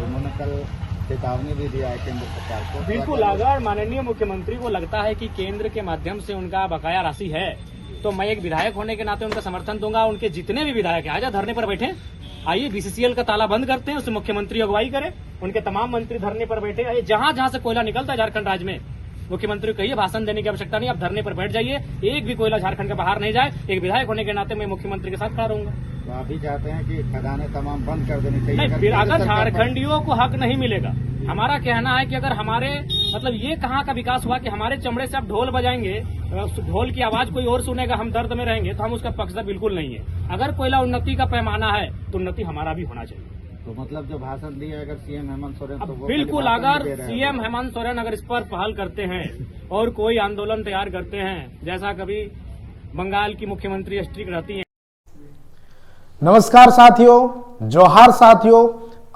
उन्होंने कल चेतावनी भी दिया है केंद्र सरकार को। बिल्कुल, अगर माननीय मुख्यमंत्री को लगता है कि केंद्र के माध्यम से उनका बकाया राशि है तो मैं एक विधायक होने के नाते उनका समर्थन दूंगा। उनके जितने भी विधायक हैं आजा धरने पर बैठे, आइए बीसीसीएल का ताला बंद करते हैं, उससे मुख्यमंत्री अगुवाई करे, उनके तमाम मंत्री धरने पर बैठे। आइए जहां जहां से कोयला निकलता है झारखंड राज्य में, मुख्यमंत्री को कहिए भाषण देने की आवश्यकता नहीं, आप धरने पर बैठ जाइए, एक भी कोयला झारखंड का बाहर नहीं जाए। एक विधायक होने के नाते मैं मुख्यमंत्री के साथ खड़ा रहूंगा। तो आप भी चाहते हैं कि खदानें तमाम बंद कर देनी चाहिए? नहीं, फिर अगर झारखंडियों को हक नहीं मिलेगा, हमारा कहना है कि अगर हमारे मतलब ये कहाँ का विकास हुआ कि हमारे चमड़े से आप ढोल बजाएंगे, ढोल की आवाज कोई और सुनेगा, हम दर्द में रहेंगे, तो हम उसका पक्षधर बिल्कुल नहीं है। अगर कोयला उन्नति का पैमाना है तो उन्नति हमारा भी होना चाहिए। तो मतलब जो भाषण दिया अगर सीएम हेमंत सोरेन, तो वो बिल्कुल, अगर सीएम हेमंत सोरेन अगर इस पर पहल करते हैं और कोई आंदोलन तैयार करते हैं, जैसा कभी बंगाल की मुख्यमंत्री स्ट्रिक रहती है। नमस्कार साथियों, जोहार साथियों।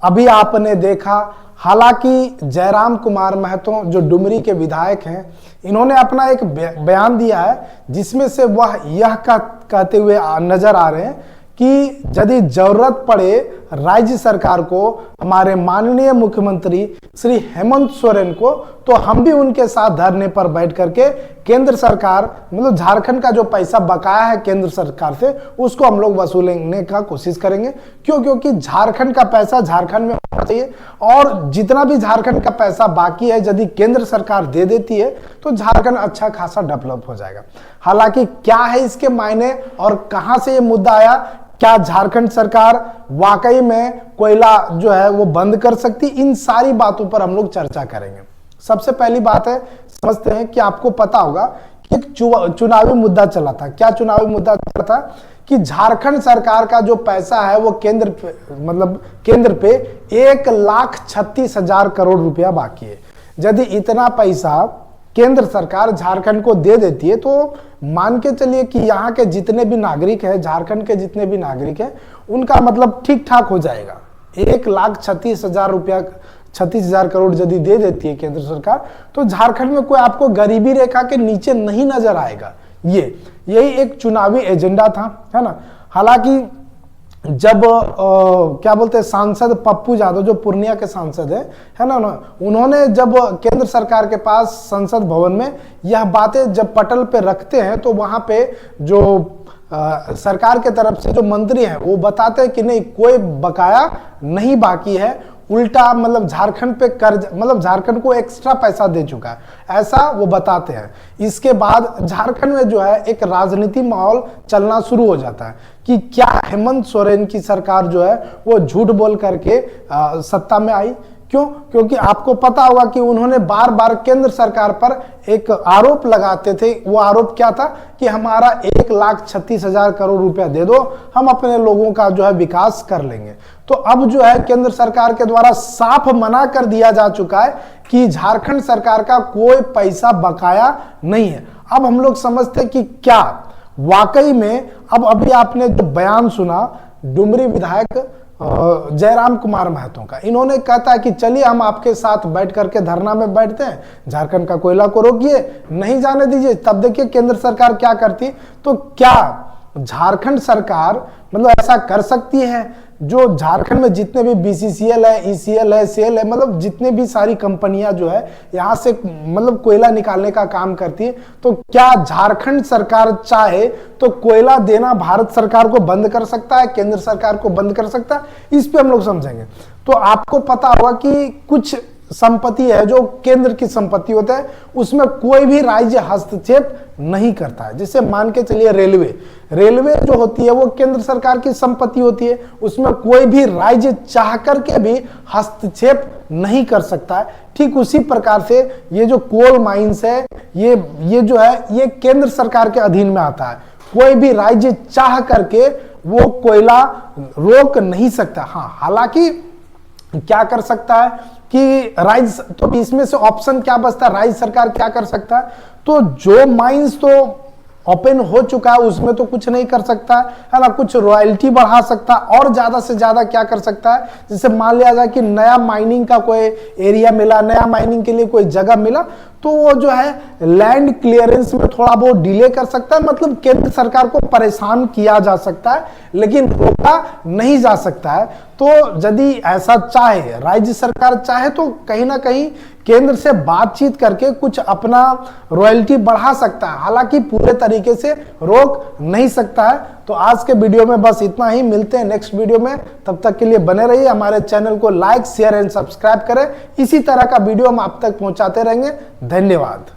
अभी आपने देखा, हालांकि जयराम कुमार महतो जो डुमरी के विधायक हैं, इन्होंने अपना एक बयान दिया है जिसमें से वह यह कहते हुए नजर आ रहे हैं कि यदि जरूरत पड़े राज्य सरकार को, हमारे माननीय मुख्यमंत्री श्री हेमंत सोरेन को, तो हम भी उनके साथ धरने पर बैठ करके केंद्र सरकार मतलब झारखंड का जो पैसा बकाया है केंद्र सरकार से, उसको हम लोग वसूलने का कोशिश करेंगे। क्योंकि झारखंड का पैसा झारखंड में होना चाहिए, और जितना भी झारखंड का पैसा बाकी है यदि केंद्र सरकार दे देती है तो झारखंड अच्छा खासा डेवलप हो जाएगा। हालांकि क्या है इसके मायने और कहां से ये मुद्दा आया, क्या झारखंड सरकार वाकई में कोयला जो है वो बंद कर सकती, इन सारी बातों पर हम लोग चर्चा करेंगे। सबसे पहली बात है, समझते हैं कि आपको पता होगा कि एक चुनावी मुद्दा चला था। क्या चुनावी मुद्दा चला था कि झारखंड सरकार का जो पैसा है वो केंद्र पे 1,36,000 करोड़ रुपया बाकी है। यदि इतना पैसा केंद्र सरकार झारखंड को दे देती है तो मान के चलिए कि यहाँ के जितने भी नागरिक हैं, झारखंड के जितने भी नागरिक हैं, उनका मतलब ठीक ठाक हो जाएगा। 1,36,000 रुपया 36,000 करोड़ यदि दे देती है केंद्र सरकार, तो झारखंड में कोई आपको गरीबी रेखा के नीचे नहीं नजर आएगा। यही एक चुनावी एजेंडा था, है ना। हालांकि जब क्या बोलते हैं, सांसद पप्पू यादव जो पूर्णिया के सांसद है ना, उन्होंने जब केंद्र सरकार के पास संसद भवन में यह बातें जब पटल पे रखते हैं, तो वहां पे जो सरकार के तरफ से जो मंत्री हैं वो बताते हैं कि नहीं, कोई बकाया नहीं बाकी है, उल्टा मतलब झारखंड पे कर्ज, मतलब झारखंड को एक्स्ट्रा पैसा दे चुका है, ऐसा वो बताते हैं। इसके बाद झारखंड में जो है एक राजनीति माहौल चलना शुरू हो जाता है कि क्या हेमंत सोरेन की सरकार जो है वो झूठ बोल करके सत्ता में आई। क्यों? क्योंकि आपको पता होगा कि उन्होंने बार बार केंद्र सरकार पर एक आरोप लगाते थे। वो आरोप क्या था कि हमारा 1,36,000 करोड़ रुपया दे दो, हम अपने लोगों का जो है विकास कर लेंगे। तो अब जो है केंद्र सरकार के द्वारा साफ मना कर दिया जा चुका है कि झारखंड सरकार का कोई पैसा बकाया नहीं है। अब हम लोग समझते हैं कि क्या वाकई में, अब अभी आपने जो बयान सुना डुमरी विधायक जयराम कुमार महतो का, इन्होंने कहता है कि चलिए हम आपके साथ बैठ करके धरना में बैठते हैं, झारखंड का कोयला को रोकिए, नहीं जाने दीजिए। तब देखिए केंद्र सरकार क्या करती। तो क्या झारखंड सरकार मतलब ऐसा कर सकती है? जो झारखंड में जितने भी बीसीसीएल है, ईसीएल है, सेल है, मतलब जितने भी सारी कंपनियां जो है यहाँ से मतलब कोयला निकालने का काम करती है, तो क्या झारखंड सरकार चाहे तो कोयला देना भारत सरकार को बंद कर सकता है, केंद्र सरकार को बंद कर सकता है? इस पे हम लोग समझेंगे। तो आपको पता होगा कि कुछ संपत्ति है जो केंद्र की संपत्ति होता है, उसमें कोई भी राज्य हस्तक्षेप नहीं करता है। जैसे मान के चलिए रेलवे जो होती है वो केंद्र सरकार की संपत्ति होती है, उसमें कोई भी राज्य चाह करके भी हस्तक्षेप नहीं कर सकता है। ठीक उसी प्रकार से ये जो कोल माइंस है, ये जो है ये केंद्र सरकार के अधीन में आता है। कोई भी राज्य चाह करके वो कोयला रोक नहीं सकता। हाँ, हालांकि क्या कर सकता है कि राज्य, तो इसमें से ऑप्शन क्या बचता है, राज्य सरकार क्या कर सकता है? तो जो माइंस तो ओपन हो चुका है उसमें तो कुछ नहीं कर सकता है ना, कुछ रॉयल्टी बढ़ा सकता है, और ज्यादा से ज्यादा क्या कर सकता है, जैसे मान लिया जाए कि नया माइनिंग का कोई एरिया मिला, नया माइनिंग के लिए कोई जगह मिला, तो वो जो है लैंड क्लियरेंस में थोड़ा बहुत डिले कर सकता है। मतलब केंद्र सरकार को परेशान किया जा सकता है लेकिन रोका नहीं जा सकता है। तो यदि ऐसा चाहे, राज्य सरकार चाहे तो कहीं ना कहीं केंद्र से बातचीत करके कुछ अपना रॉयल्टी बढ़ा सकता है, हालांकि पूरे तरीके से रोक नहीं सकता है। तो आज के वीडियो में बस इतना ही, मिलते हैं नेक्स्ट वीडियो में, तब तक के लिए बने रहिए, हमारे चैनल को लाइक शेयर एंड सब्सक्राइब करें। इसी तरह का वीडियो हम आप तक पहुंचाते रहेंगे। धन्यवाद।